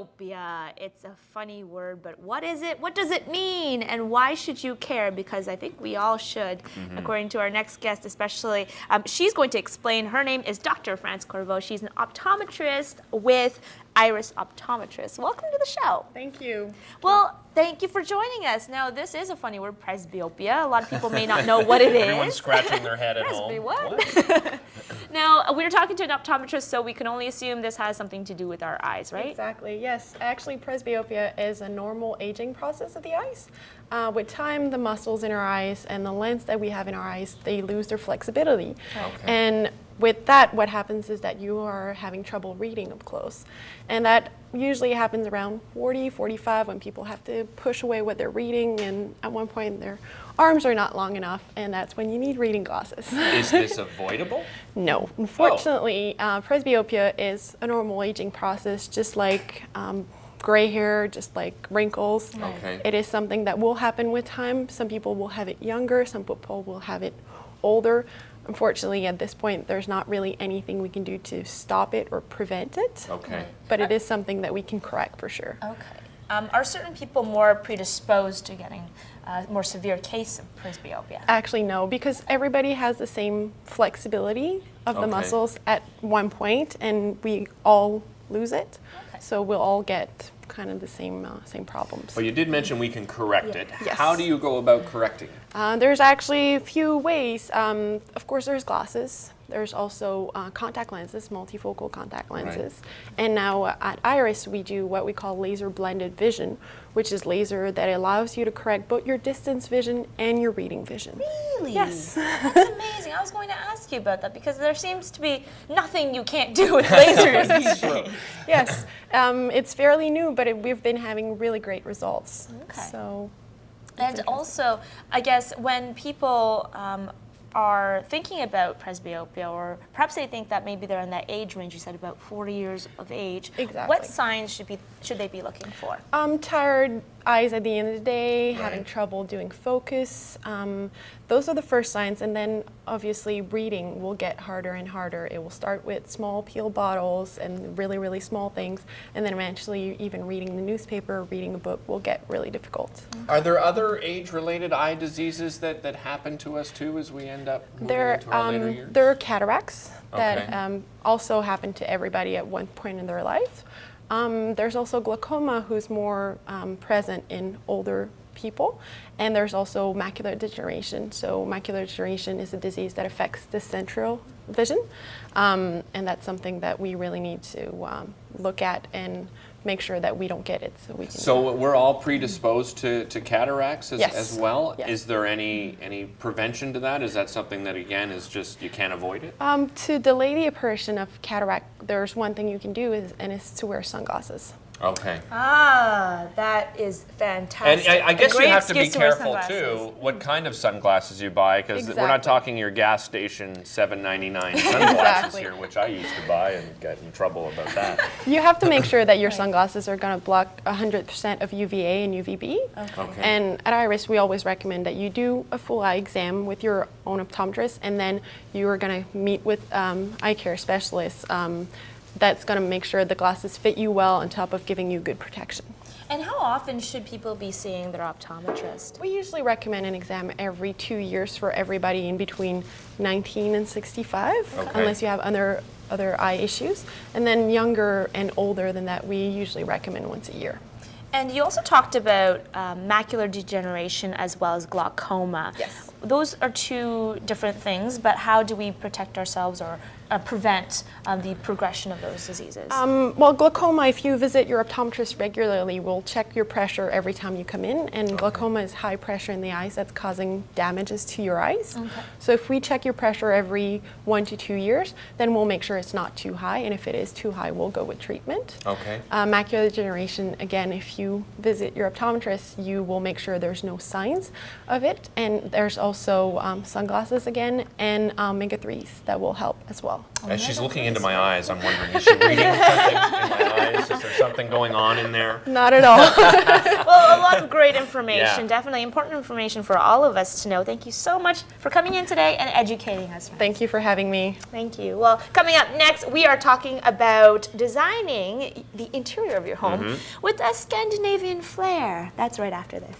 Presbyopia. It's a funny word, but what is it? What does it mean? And why should you care? Because I think we all should, according to our next guest especially. She's going to explain. Her name is Dr. Corriveau. She's an optometrist with Iris Optometrist. Welcome to the show. Thank you. Well, thank you for joining us. Now, this is a funny word, presbyopia. A lot of people may not know what it is. Everyone's scratching their head at home. What? Now, we were talking to an optometrist, so we can only assume this has something to do with our eyes, right? Exactly, yes. Actually, presbyopia is a normal aging process of the eyes. With time, the muscles in our eyes and the lens that we have in our eyes, they lose their flexibility. Okay. And with that, what happens is that you are having trouble reading up close. And that usually happens around 40, 45 when people have to push away what they're reading, and at one point their arms are not long enough, and that's when you need reading glasses. Is this avoidable? No. Unfortunately, presbyopia is a normal aging process, just like gray hair, just like wrinkles. Okay. It is something that will happen with time. Some people will have it younger, some people will have it older. Unfortunately, at this point, there's not really anything we can do to stop it or prevent it. Okay. But it is something that we can correct for sure. Okay. Are certain people more predisposed to getting a more severe case of presbyopia? Actually, no, because everybody has the same flexibility of the Okay. muscles at one point, and we all lose it. Okay. So we'll all get kind of the same problems. Well, you did mention we can correct it. Yes. How do you go about correcting it? There's actually a few ways. Of course, there's glasses. There's also contact lenses, multifocal contact lenses. Right. And now at Iris, we do what we call laser blended vision, which is laser that allows you to correct both your distance vision and your reading vision. Really? Yes. That's amazing. I was going to ask you about that because there seems to be nothing you can't do with lasers these days. Yes, it's fairly new, but we've been having really great results. Okay. So, And also, I guess when people are thinking about presbyopia, or perhaps they think that maybe they're in that age range, you said about 40 years of age. Exactly. What signs should they be looking for? tired eyes at the end of the day, Right. having trouble doing focus. Those are the first signs, and then obviously reading will get harder and harder. It will start with small peel bottles and really, really small things, and then eventually even reading the newspaper, reading a book will get really difficult. Are there other age-related eye diseases that happen to us too as we end up moving into our later years? There are cataracts that Okay. also happen to everybody at one point in their life. There's also glaucoma, who's more present in older people, and there's also macular degeneration. So macular degeneration is a disease that affects the central vision, and that's something that we really need to look at and make sure that we don't get it. So we're all predisposed to cataracts Yes. as well? Yes. Is there any prevention to that? Is that something that, again, is just you can't avoid it? To delay the apparition of cataract, there's one thing you can do, and it's to wear sunglasses. Okay. Ah, that is fantastic. And I guess you Great have to be excuse wear careful sunglasses. too what kind of sunglasses you buy, because we're not Exactly. talking your gas station $7.99 sunglasses Exactly. here, which I used to buy and get in trouble about that. You have to make sure that your sunglasses are going to block 100% of UVA and UVB. Okay. And at Iris, we always recommend that you do a full eye exam with your own optometrist, and then you are going to meet with eye care specialists that's going to make sure the glasses fit you well on top of giving you good protection. And how often should people be seeing their optometrist? We usually recommend an exam every 2 years for everybody in between 19 and 65, Okay. unless you have other eye issues. And then younger and older than that, we usually recommend once a year. And you also talked about macular degeneration as well as glaucoma. Yes. Those are two different things, but how do we protect ourselves or prevent the progression of those diseases? Well, glaucoma, if you visit your optometrist regularly, will check your pressure every time you come in, and glaucoma is high pressure in the eyes that's causing damages to your eyes. Okay. So if we check your pressure every 1 to 2 years, then we'll make sure it's not too high, and if it is too high, we'll go with treatment. Okay. Macular degeneration, again, if you visit your optometrist, you will make sure there's no signs of it, and there's also sunglasses again, and omega-3s that will help as well. well. As she's looking into my eyes, I'm wondering, is she reading something in my eyes? Is there something going on in there? Not at all. Well, a lot of great information, Yeah. definitely important information for all of us to know. Thank you so much for coming in today and educating us. Thank you for having me. Thank you. Well, coming up next, we are talking about designing the interior of your home with a Scandinavian flair. That's right after this.